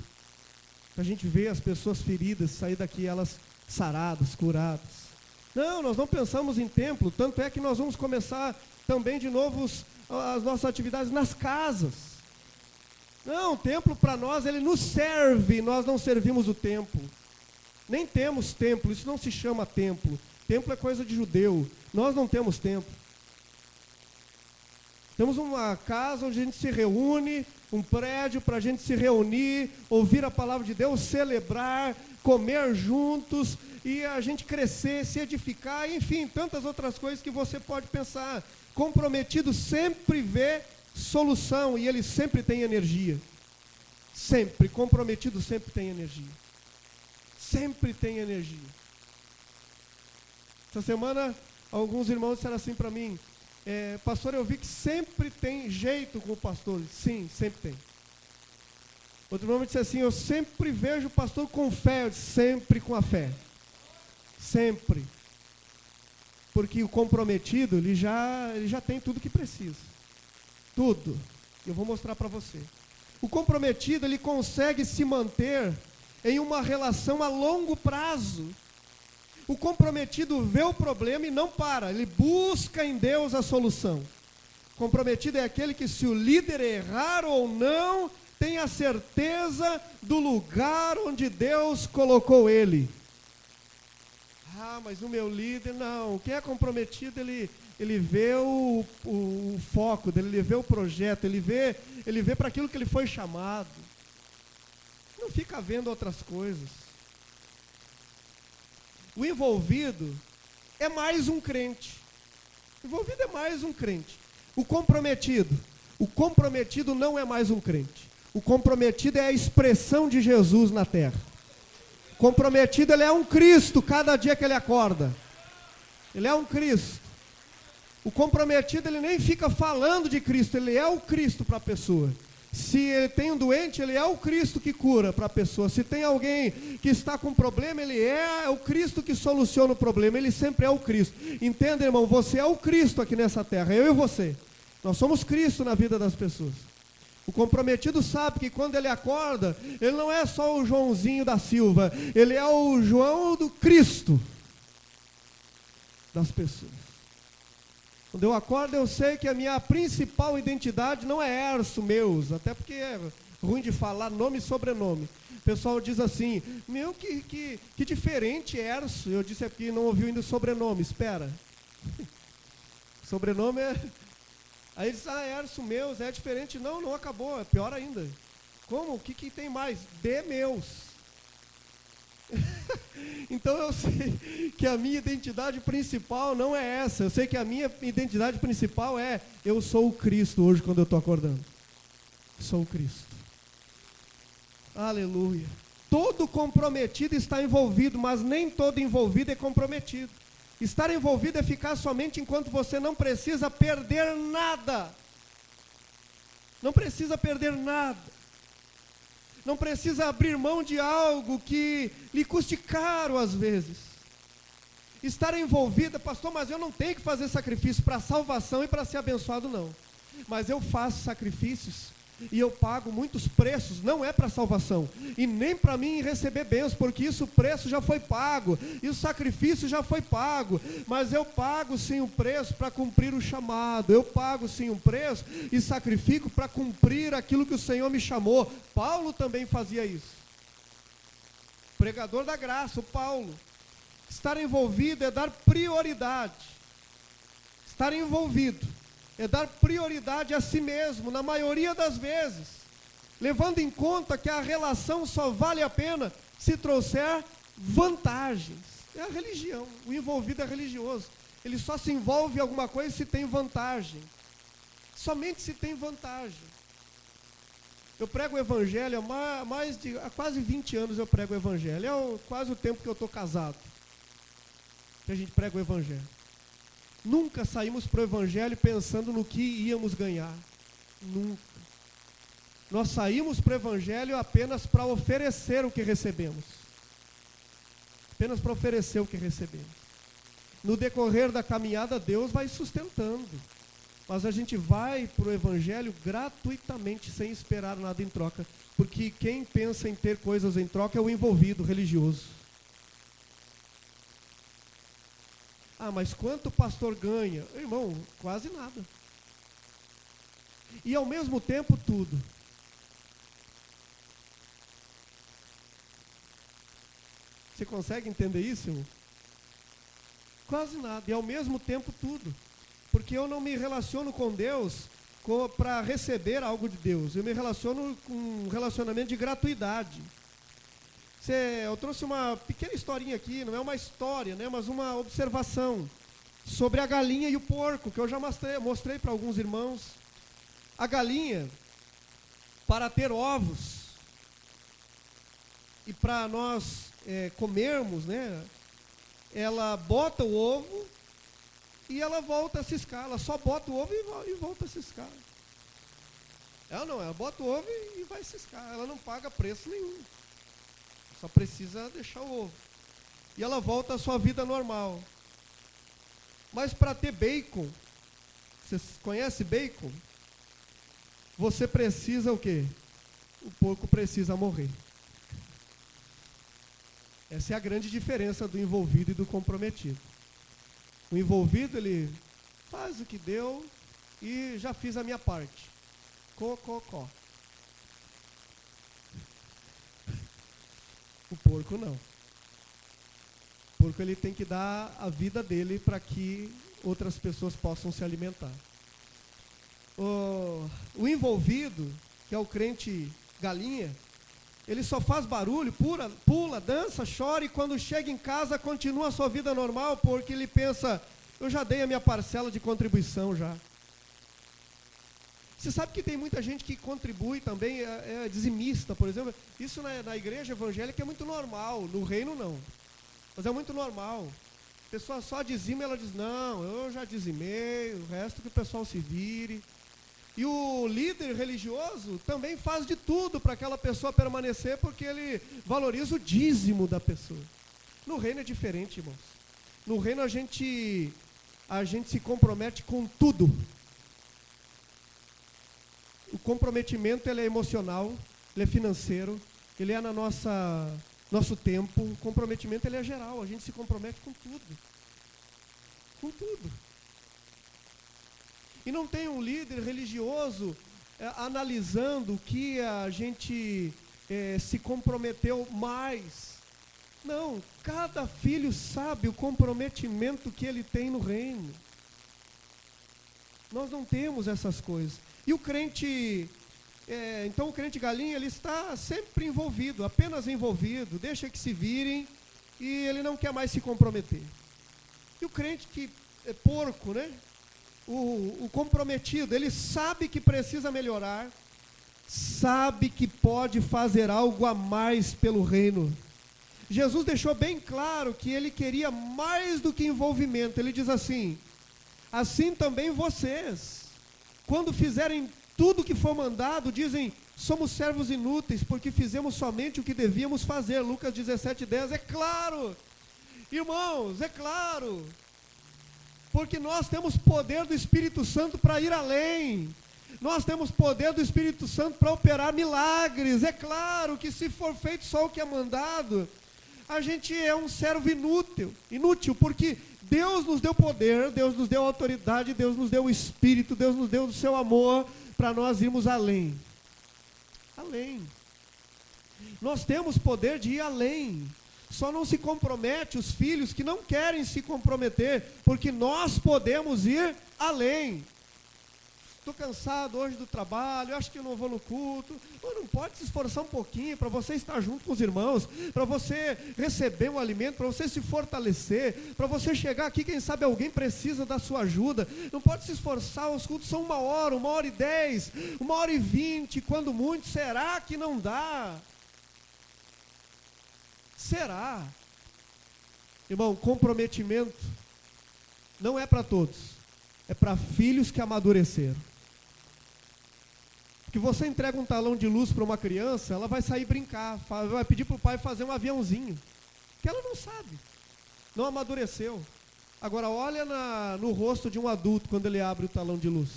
para a gente ver as pessoas feridas, sair daqui elas saradas, curadas. Não, nós não pensamos em templo, tanto é que nós vamos começar também de novo as nossas atividades nas casas. Não, o templo para nós, ele nos serve, nós não servimos o templo. Nem temos templo, isso não se chama templo. Templo é coisa de judeu, nós não temos templo. Temos uma casa onde a gente se reúne, um prédio para a gente se reunir, ouvir a palavra de Deus, celebrar, comer juntos e a gente crescer, se edificar, enfim, tantas outras coisas que você pode pensar. Comprometido sempre vê solução e ele sempre tem energia. Sempre, comprometido sempre tem energia. Sempre tem energia. Essa semana, alguns irmãos disseram assim para mim, pastor, eu vi que sempre tem jeito com o pastor. Sim, sempre tem. Outro irmão me disse assim, eu sempre vejo o pastor com fé. Eu disse, sempre com a fé. Sempre. Porque o comprometido, ele já tem tudo que precisa. Tudo. Eu vou mostrar para você. O comprometido, ele consegue se manter em uma relação a longo prazo. O comprometido vê o problema e não para, ele busca em Deus a solução. Comprometido é aquele que, se o líder errar ou não, tem a certeza do lugar onde Deus colocou ele. Ah, mas o meu líder, não. Quem é comprometido, ele vê o foco dele, ele vê o projeto, ele vê para aquilo que ele foi chamado. Não fica vendo outras coisas. O envolvido é mais um crente. O envolvido é mais um crente. O comprometido não é mais um crente. O comprometido é a expressão de Jesus na terra. O comprometido, ele é um Cristo cada dia que ele acorda. Ele é um Cristo. O comprometido, ele nem fica falando de Cristo, ele é o Cristo para a pessoa. Se ele tem um doente, ele é o Cristo que cura para a pessoa. Se tem alguém que está com problema, ele é o Cristo que soluciona o problema. Ele sempre é o Cristo. Entenda, irmão, você é o Cristo aqui nessa terra, eu e você. Nós somos Cristo na vida das pessoas. O comprometido sabe que quando ele acorda, ele não é só o Joãozinho da Silva, ele é o João do Cristo das pessoas. Quando eu acordo, eu sei que a minha principal identidade não é Erso Meus, até porque é ruim de falar nome e sobrenome. O pessoal diz assim, meu, que diferente Erso. Eu disse, é porque não ouviu ainda o sobrenome, espera. Sobrenome é... Aí ele diz, Erso Meus, é diferente. Não, não acabou, é pior ainda. Como? O que tem mais? De Meus. Então eu sei que a minha identidade principal não é essa. Eu sei que a minha identidade principal é, eu sou o Cristo hoje quando eu estou acordando. Sou o Cristo. Aleluia. Todo comprometido está envolvido, mas nem todo envolvido é comprometido. Estar envolvido é ficar somente enquanto você não precisa perder nada. Não precisa perder nada. Não precisa abrir mão de algo que lhe custe caro às vezes. Estar envolvido, pastor, mas eu não tenho que fazer sacrifício para salvação e para ser abençoado, não. Mas eu faço sacrifícios e eu pago muitos preços, não é para salvação. E nem para mim receber bênçãos, porque isso o preço já foi pago. E o sacrifício já foi pago. Mas eu pago sim o preço para cumprir o chamado. Eu pago sim o preço e sacrifico para cumprir aquilo que o Senhor me chamou. Paulo também fazia isso. Pregador da graça, o Paulo. Estar envolvido é dar prioridade. Estar envolvido é dar prioridade a si mesmo, na maioria das vezes, levando em conta que a relação só vale a pena se trouxer vantagens. É a religião, o envolvido é religioso. Ele só se envolve em alguma coisa se tem vantagem. Somente se tem vantagem. Eu prego o evangelho há quase 20 anos eu prego o evangelho. É quase o tempo que eu estou casado que a gente prega o evangelho. Nunca saímos para o evangelho pensando no que íamos ganhar. Nunca. Nós saímos para o evangelho apenas para oferecer o que recebemos. Apenas para oferecer o que recebemos. No decorrer da caminhada, Deus vai sustentando. Mas a gente vai para o Evangelho gratuitamente, sem esperar nada em troca. Porque quem pensa em ter coisas em troca é o envolvido religioso. Ah, mas quanto o pastor ganha? Irmão, quase nada. E ao mesmo tempo tudo. Você consegue entender isso, irmão? Quase nada. E ao mesmo tempo tudo. Porque eu não me relaciono com Deus para receber algo de Deus. Eu me relaciono com um relacionamento de gratuidade. Eu trouxe uma pequena historinha aqui, não é uma história, né, mas uma observação sobre a galinha e o porco, que eu já mostrei para alguns irmãos. A galinha, para ter ovos e para nós comermos, né, ela bota o ovo e ela volta a ciscar. Ela só bota o ovo e volta a ciscar. Ela bota o ovo e vai ciscar. Ela não paga preço nenhum. Só precisa deixar o ovo. E ela volta à sua vida normal. Mas para ter bacon, você conhece bacon? Você precisa o quê? O porco precisa morrer. Essa é a grande diferença do envolvido e do comprometido. O envolvido, ele faz o que deu e já fiz a minha parte. Có. O porco não. O porco, ele tem que dar a vida dele para que outras pessoas possam se alimentar. O envolvido, que é o crente galinha, ele só faz barulho, pula, dança, chora, e quando chega em casa continua a sua vida normal, porque ele pensa, eu já dei a minha parcela de contribuição já. Você sabe que tem muita gente que contribui também, é dizimista, por exemplo. Isso na igreja evangélica é muito normal, no reino não. Mas é muito normal. A pessoa só dizima, ela diz, não, eu já dizimei, o resto que o pessoal se vire. E o líder religioso também faz de tudo para aquela pessoa permanecer, porque ele valoriza o dízimo da pessoa. No reino é diferente, irmãos. No reino a gente se compromete com tudo. O comprometimento, ele é emocional, ele é financeiro, ele é nosso tempo. O comprometimento, ele é geral, a gente se compromete com tudo. Com tudo. E não tem um líder religioso analisando o que a gente se comprometeu mais. Não, cada filho sabe o comprometimento que ele tem no reino. Nós não temos essas coisas. E o crente, então o crente galinha, ele está sempre envolvido, apenas envolvido, deixa que se virem, e ele não quer mais se comprometer. E o crente que é porco, né? O comprometido, ele sabe que precisa melhorar, sabe que pode fazer algo a mais pelo reino. Jesus deixou bem claro que ele queria mais do que envolvimento. Ele diz assim também vocês, quando fizerem tudo o que for mandado, dizem, somos servos inúteis, porque fizemos somente o que devíamos fazer. Lucas 17:10, é claro, irmãos, é claro, porque nós temos poder do Espírito Santo para ir além, nós temos poder do Espírito Santo para operar milagres. É claro que se for feito só o que é mandado, a gente é um servo inútil, porque Deus nos deu poder, Deus nos deu autoridade, Deus nos deu o Espírito, Deus nos deu o seu amor para nós irmos além. Além. Nós temos poder de ir além. Só não se compromete os filhos que não querem se comprometer, porque nós podemos ir além. Estou cansado hoje do trabalho, acho que eu não vou no culto. Não pode se esforçar um pouquinho para você estar junto com os irmãos, para você receber um alimento, para você se fortalecer, para você chegar aqui, quem sabe alguém precisa da sua ajuda. Não pode se esforçar, os cultos são 1h10, 1h20, quando muito. Será que não dá? Será? Irmão, comprometimento não é para todos, é para filhos que amadureceram. Que você entrega um talão de luz para uma criança, ela vai sair brincar, vai pedir para o pai fazer um aviãozinho, que ela não sabe, não amadureceu. Agora olha no rosto de um adulto quando ele abre o talão de luz.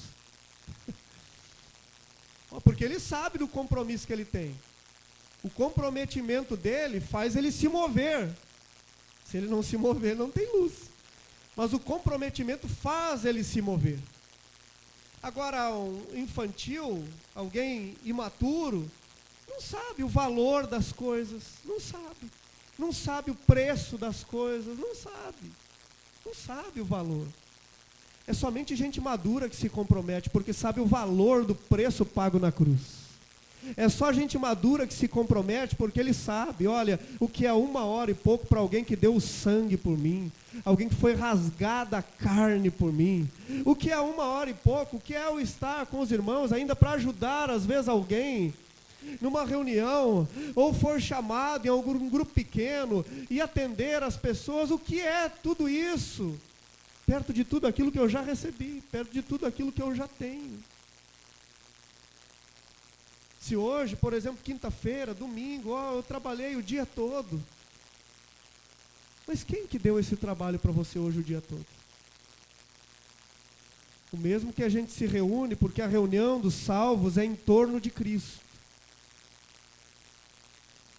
Porque ele sabe do compromisso que ele tem. O comprometimento dele faz ele se mover. Se ele não se mover, não tem luz. Mas o comprometimento faz ele se mover. Agora, um infantil, alguém imaturo, não sabe o valor das coisas, não sabe. Não sabe o preço das coisas, não sabe. Não sabe o valor. É somente gente madura que se compromete, porque sabe o valor do preço pago na cruz. É só gente madura que se compromete, porque ele sabe, olha, o que é 1 hora e pouco para alguém que deu o sangue por mim, alguém que foi rasgada a carne por mim. O que é 1 hora e pouco, o que é o estar com os irmãos, ainda para ajudar às vezes alguém, numa reunião, ou for chamado em algum grupo pequeno, e atender as pessoas, o que é tudo isso? Perto de tudo aquilo que eu já recebi, perto de tudo aquilo que eu já tenho. Se hoje, por exemplo, quinta-feira, domingo, eu trabalhei o dia todo. Mas quem que deu esse trabalho para você hoje o dia todo? O mesmo que a gente se reúne, porque a reunião dos salvos é em torno de Cristo.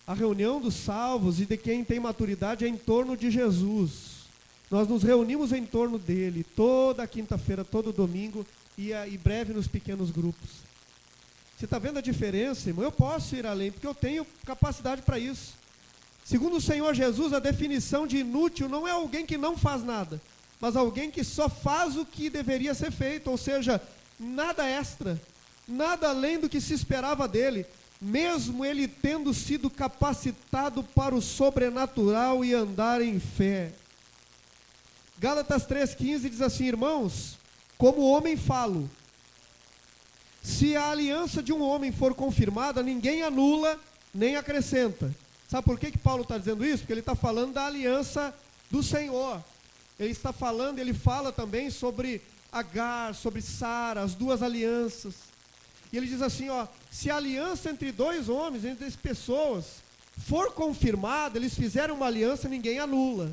A reunião dos salvos e de quem tem maturidade é em torno de Jesus. Nós nos reunimos em torno dele, toda quinta-feira, todo domingo, e breve nos pequenos grupos. Você está vendo a diferença, irmão? Eu posso ir além, porque eu tenho capacidade para isso. Segundo o Senhor Jesus, a definição de inútil não é alguém que não faz nada, mas alguém que só faz o que deveria ser feito, ou seja, nada extra, nada além do que se esperava dele, mesmo ele tendo sido capacitado para o sobrenatural e andar em fé. Gálatas 3,15 diz assim: irmãos, como homem falo, se a aliança de um homem for confirmada, ninguém anula nem acrescenta. Sabe por que Paulo está dizendo isso? Porque ele está falando da aliança do Senhor. Ele está falando, ele fala também sobre Agar, sobre Sara, as duas alianças. E ele diz assim, se a aliança entre dois homens, entre as pessoas, for confirmada, eles fizeram uma aliança, ninguém anula.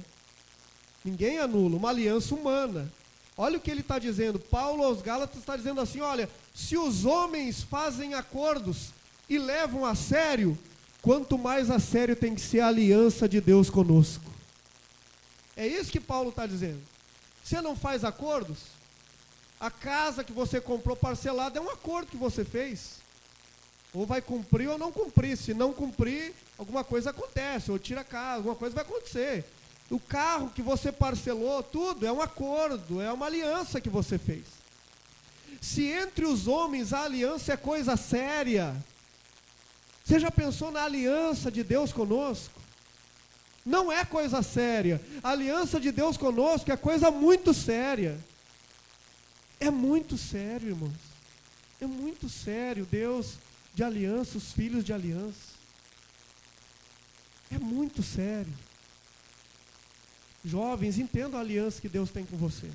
Ninguém anula, uma aliança humana. Olha o que ele está dizendo. Paulo aos Gálatas está dizendo assim, olha, se os homens fazem acordos e levam a sério, quanto mais a sério tem que ser a aliança de Deus conosco. É isso que Paulo está dizendo. Você não faz acordos? A casa que você comprou parcelada é um acordo que você fez. Ou vai cumprir ou não cumprir. Se não cumprir, alguma coisa acontece. Ou tira a casa, alguma coisa vai acontecer. O carro que você parcelou, tudo é um acordo, é uma aliança que você fez. Se entre os homens a aliança é coisa séria, você já pensou na aliança de Deus conosco? Não é coisa séria. A aliança de Deus conosco é coisa muito séria. É muito sério, irmãos. É muito sério. Deus de aliança, os filhos de aliança. É muito sério. Jovens, entendam a aliança que Deus tem com vocês.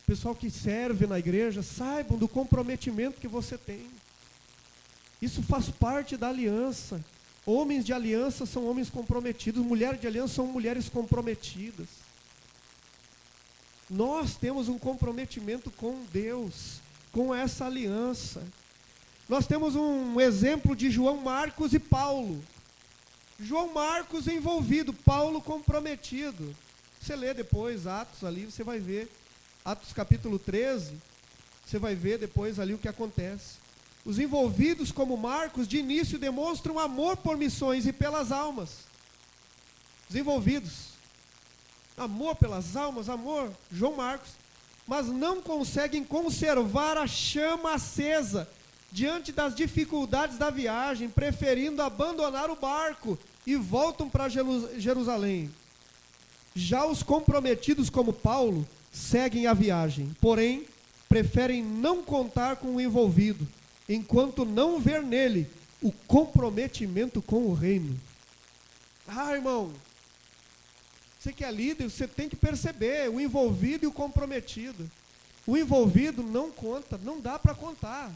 Pessoal que serve na igreja, saibam do comprometimento que você tem. Isso faz parte da aliança. Homens de aliança são homens comprometidos, mulheres de aliança são mulheres comprometidas. Nós temos um comprometimento com Deus, com essa aliança. Nós temos um exemplo de João Marcos e Paulo. João Marcos envolvido, Paulo comprometido. Você lê depois Atos ali, você vai ver. Atos capítulo 13, você vai ver depois ali o que acontece. Os envolvidos como Marcos, de início demonstram amor por missões e pelas almas. Os envolvidos. Amor pelas almas, amor, João Marcos. Mas não conseguem conservar a chama acesa diante das dificuldades da viagem, preferindo abandonar o barco e voltam para Jerusalém. Já os comprometidos como Paulo seguem a viagem, porém preferem não contar com o envolvido, enquanto não ver nele o comprometimento com o reino. Irmão, você que é líder, você tem que perceber o envolvido e o comprometido. O envolvido não conta, não dá para contar.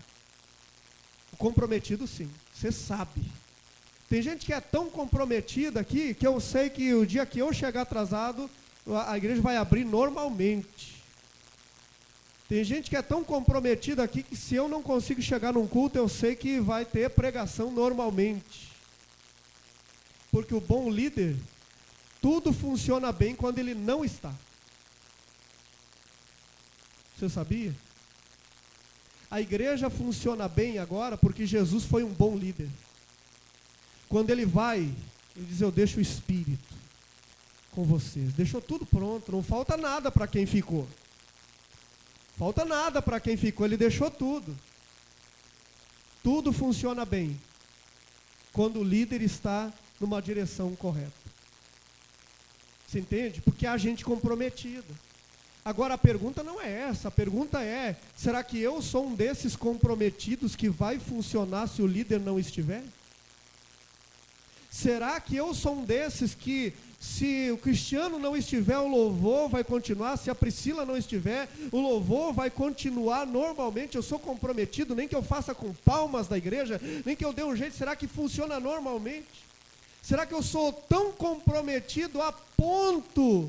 O comprometido sim, você sabe. Tem gente que é tão comprometida aqui, que eu sei que o dia que eu chegar atrasado, a igreja vai abrir normalmente. Tem gente que é tão comprometida aqui, que se eu não consigo chegar num culto, eu sei que vai ter pregação normalmente. Porque o bom líder, tudo funciona bem quando ele não está. Você sabia? A igreja funciona bem agora porque Jesus foi um bom líder. Quando ele vai, ele diz, eu deixo o Espírito com vocês. Deixou tudo pronto, não falta nada para quem ficou. Falta nada para quem ficou, ele deixou tudo. Tudo funciona bem quando o líder está numa direção correta. Você entende? Porque há gente comprometida. Agora a pergunta não é essa, a pergunta é, será que eu sou um desses comprometidos que vai funcionar se o líder não estiver? Será que eu sou um desses que, se o Cristiano não estiver, o louvor vai continuar? Se a Priscila não estiver, o louvor vai continuar normalmente? Eu sou comprometido, nem que eu faça com palmas da igreja, nem que eu dê um jeito, será que funciona normalmente? Será que eu sou tão comprometido a ponto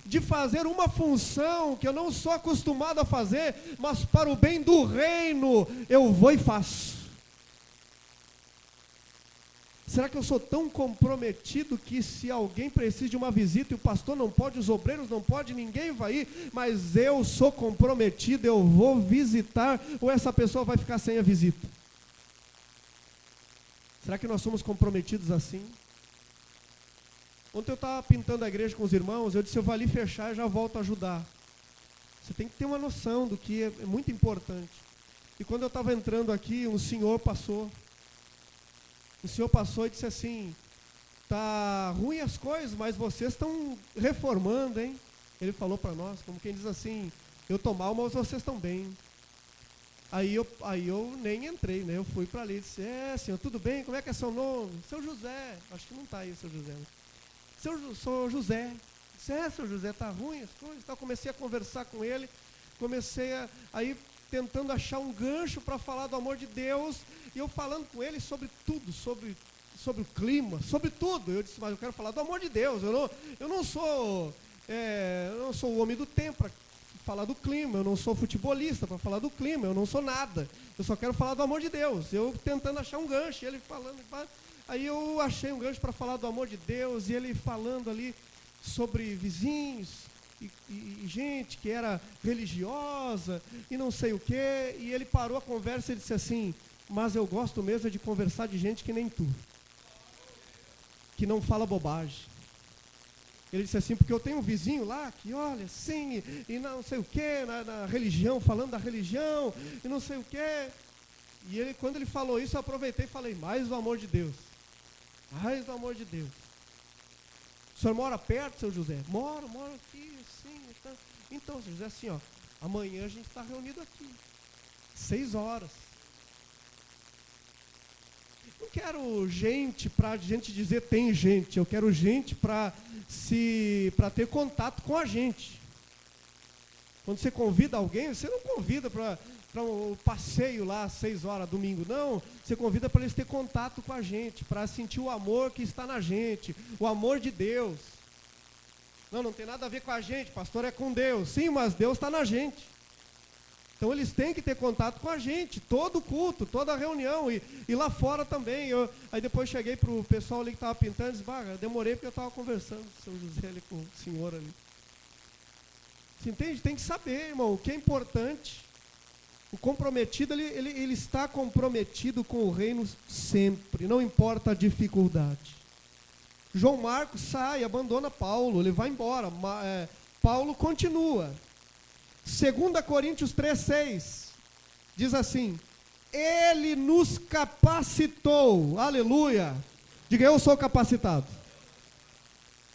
de fazer uma função que eu não sou acostumado a fazer, mas para o bem do reino, eu vou e faço? Será que eu sou tão comprometido que se alguém precisa de uma visita e o pastor não pode, os obreiros não podem, ninguém vai ir, mas eu sou comprometido, eu vou visitar, ou essa pessoa vai ficar sem a visita? Será que nós somos comprometidos assim? Ontem eu estava pintando a igreja com os irmãos, eu disse, eu vou ali fechar e já volto a ajudar. Você tem que ter uma noção do que é muito importante. E quando eu estava entrando aqui, um senhor passou. O senhor passou e disse assim, tá ruim as coisas, mas vocês estão reformando, hein? Ele falou para nós, como quem diz assim, eu estou mal, mas vocês estão bem. Aí eu nem entrei, né? Eu fui para ali e disse, senhor, tudo bem? Como é que é seu nome? Seu José. Acho que não está aí, seu José. Sou José. Disse, seu José, tá ruim as coisas? Então, eu comecei a conversar com ele, comecei aí tentando achar um gancho para falar do amor de Deus, e eu falando com ele sobre tudo, sobre o clima, sobre tudo. Eu disse, mas eu quero falar do amor de Deus, eu não sou o homem do tempo para falar do clima, eu não sou futebolista para falar do clima, eu não sou nada, eu só quero falar do amor de Deus. Eu tentando achar um gancho, ele falando, aí eu achei um gancho para falar do amor de Deus, e ele falando ali sobre vizinhos, e gente que era religiosa, e não sei o quê, e ele parou a conversa e disse assim, mas eu gosto mesmo de conversar de gente que nem tu, que não fala bobagem. Ele disse assim, porque eu tenho um vizinho lá, que olha, sim, e não sei o quê, na religião, falando da religião, e não sei o quê. E ele, quando ele falou isso, eu aproveitei e falei, mais do amor de Deus. Mais do amor de Deus. O senhor mora perto, seu José? Moro aqui, sim. Então, seu José, assim, ó, amanhã a gente está reunido aqui, 6 horas. Não quero gente para a gente dizer tem gente, eu quero gente para ter contato com a gente. Quando você convida alguém, você não convida para um passeio lá às 6 horas, domingo, não. Você convida para eles ter contato com a gente, para sentir o amor que está na gente, o amor de Deus. Não tem nada a ver com a gente, pastor, é com Deus. Sim, mas Deus está na gente. Então eles têm que ter contato com a gente, todo culto, toda reunião, e lá fora também. Aí depois cheguei para o pessoal ali que estava pintando, e disse, eu demorei porque eu estava conversando com o seu José ali, com o senhor ali. Você entende? Tem que saber, irmão, o que é importante. O comprometido, ele está comprometido com o reino sempre, não importa a dificuldade. João Marcos sai, abandona Paulo, ele vai embora, Paulo continua. 2 Coríntios 3,6 diz assim, ele nos capacitou, aleluia, diga eu sou capacitado.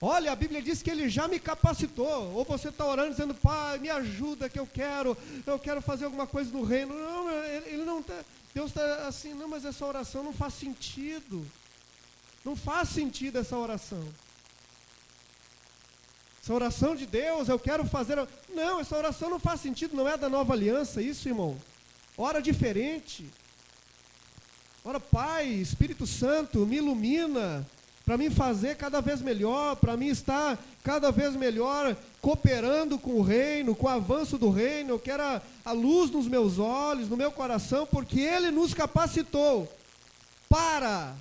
Olha, a Bíblia diz que ele já me capacitou. Ou você está orando dizendo, pai, me ajuda que eu quero fazer alguma coisa no reino. Não, ele não está, Deus está assim, não, mas essa oração não faz sentido. Não faz sentido essa oração. Essa oração de Deus, eu quero fazer... Não, essa oração não faz sentido, não é da nova aliança, isso, irmão. Ora diferente. Ora, Pai, Espírito Santo, me ilumina para mim fazer cada vez melhor, para mim estar cada vez melhor cooperando com o reino, com o avanço do reino. Eu quero a luz nos meus olhos, no meu coração, porque Ele nos capacitou para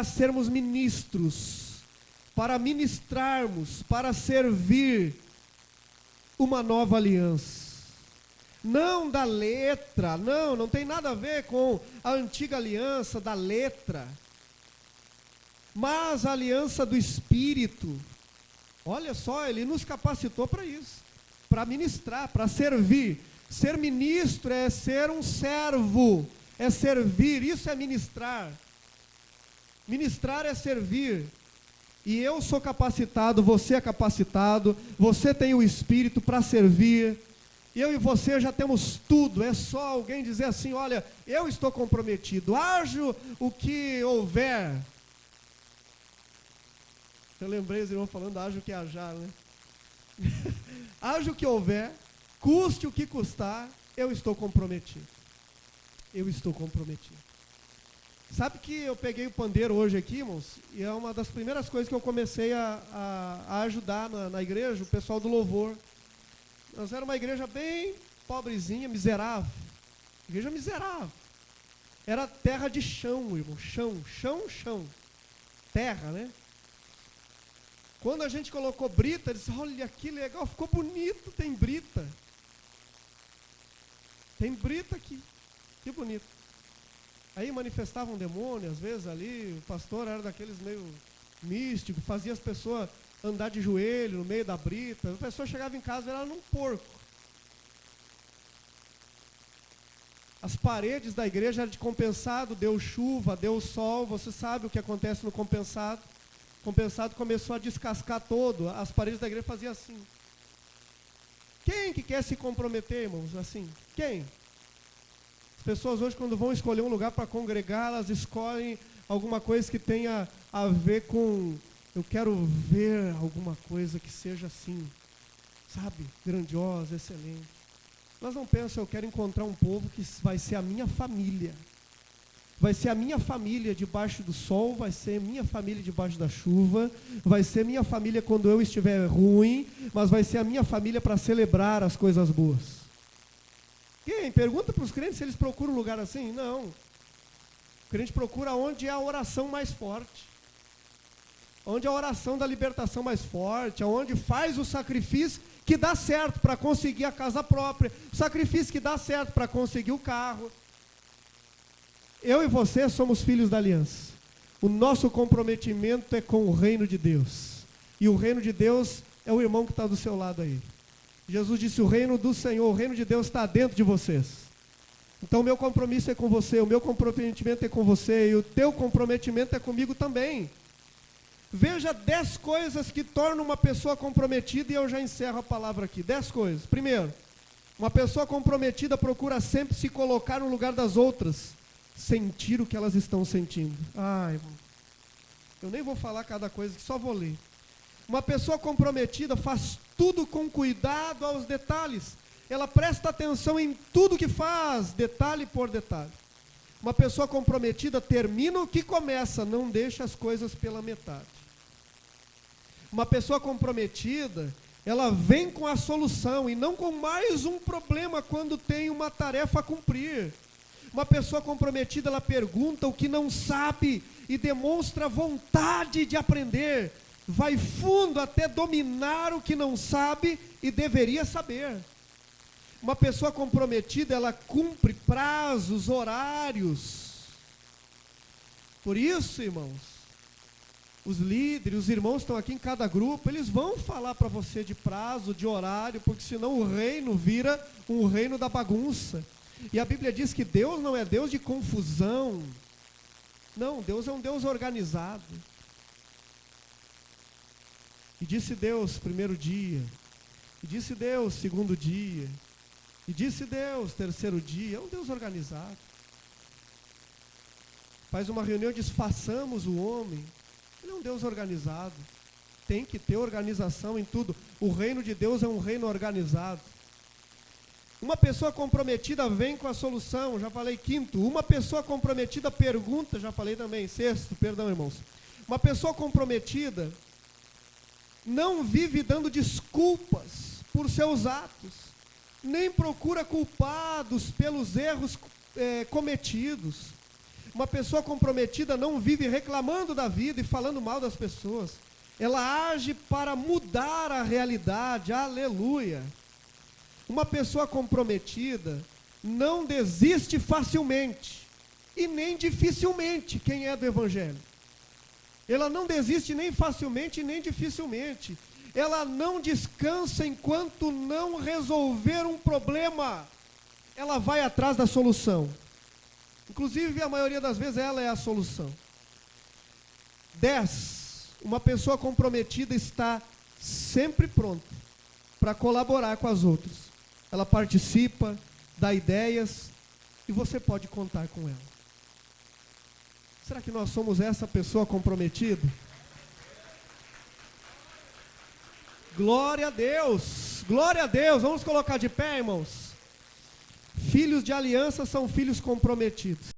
sermos ministros, para ministrarmos, para servir uma nova aliança. Não da letra, não tem nada a ver com a antiga aliança da letra, mas a aliança do Espírito. Olha só, Ele nos capacitou para isso, para ministrar, para servir. Ser ministro é ser um servo, é servir, isso é ministrar. Ministrar é servir. E eu sou capacitado, você é capacitado, você tem o Espírito para servir. Eu e você já temos tudo, é só alguém dizer assim: olha, eu estou comprometido, haja o que houver. Eu lembrei os irmãos falando, haja o que hajar, né? Haja o que houver, custe o que custar, eu estou comprometido. Eu estou comprometido. Sabe que eu peguei o pandeiro hoje aqui, irmãos, e é uma das primeiras coisas que eu comecei a ajudar na igreja, o pessoal do louvor. Nós era uma igreja bem pobrezinha, miserável. Igreja miserável. Era terra de chão, irmão. Chão. Terra, né? Quando a gente colocou brita, eles disseram: olha que legal, ficou bonito, tem brita. Tem brita aqui. Que bonito. Aí manifestava um demônio, às vezes ali, o pastor era daqueles meio místicos, fazia as pessoas andar de joelho no meio da brita. A pessoa chegava em casa e era num porco. As paredes da igreja eram de compensado, deu chuva, deu sol, você sabe o que acontece no compensado. O compensado começou a descascar todo, as paredes da igreja faziam assim. Quem que quer se comprometer, irmãos, assim? Quem? As pessoas hoje, quando vão escolher um lugar para congregar, elas escolhem alguma coisa que tenha a ver com: eu quero ver alguma coisa que seja assim, sabe, grandiosa, excelente. Elas não pensam: eu quero encontrar um povo que vai ser a minha família. Vai ser a minha família debaixo do sol, vai ser minha família debaixo da chuva, vai ser minha família quando eu estiver ruim, mas vai ser a minha família para celebrar as coisas boas. Quem? Pergunta para os crentes se eles procuram um lugar assim? Não. O crente procura onde é a oração mais forte, onde é a oração da libertação mais forte, onde faz o sacrifício que dá certo para conseguir a casa própria, o sacrifício que dá certo para conseguir o carro. Eu e você somos filhos da aliança. O nosso comprometimento é com o reino de Deus. E o reino de Deus é o irmão que está do seu lado aí. Jesus disse: o reino do Senhor, o reino de Deus está dentro de vocês. Então o meu compromisso é com você, o meu comprometimento é com você, e o teu comprometimento é comigo também. Veja 10 coisas que tornam uma pessoa comprometida, e eu já encerro a palavra aqui. 10 coisas. Primeiro, uma pessoa comprometida procura sempre se colocar no lugar das outras, sentir o que elas estão sentindo. Ai, irmão, eu nem vou falar cada coisa, só vou ler. Uma pessoa comprometida faz tudo com cuidado aos detalhes. Ela presta atenção em tudo que faz, detalhe por detalhe. Uma pessoa comprometida termina o que começa, não deixa as coisas pela metade. Uma pessoa comprometida, ela vem com a solução e não com mais um problema quando tem uma tarefa a cumprir. Uma pessoa comprometida, ela pergunta o que não sabe e demonstra vontade de aprender. Vai fundo até dominar o que não sabe e deveria saber. Uma pessoa comprometida, ela cumpre prazos, horários. Por isso, irmãos, os líderes, os irmãos estão aqui em cada grupo, eles vão falar para você de prazo, de horário, porque senão o reino vira um reino da bagunça. E a Bíblia diz que Deus não é Deus de confusão. Não, Deus é um Deus organizado. E disse Deus, primeiro dia. E disse Deus, segundo dia. E disse Deus, terceiro dia. É um Deus organizado. Faz uma reunião e diz: façamos o homem. Ele é um Deus organizado. Tem que ter organização em tudo. O reino de Deus é um reino organizado. Uma pessoa comprometida vem com a solução, já falei quinto. Uma pessoa comprometida pergunta, já falei também, sexto, perdão, irmãos. Uma pessoa comprometida não vive dando desculpas por seus atos, nem procura culpados pelos erros cometidos. Uma pessoa comprometida não vive reclamando da vida e falando mal das pessoas. Ela age para mudar a realidade, aleluia. Uma pessoa comprometida não desiste facilmente e nem dificilmente, quem é do Evangelho. Ela não desiste nem facilmente nem dificilmente. Ela não descansa enquanto não resolver um problema. Ela vai atrás da solução. Inclusive, a maioria das vezes, ela é a solução. 10. Uma pessoa comprometida está sempre pronta para colaborar com as outras. Ela participa, dá ideias e você pode contar com ela. Será que nós somos essa pessoa comprometida? Glória a Deus! Glória a Deus! Vamos colocar de pé, irmãos? Filhos de aliança são filhos comprometidos.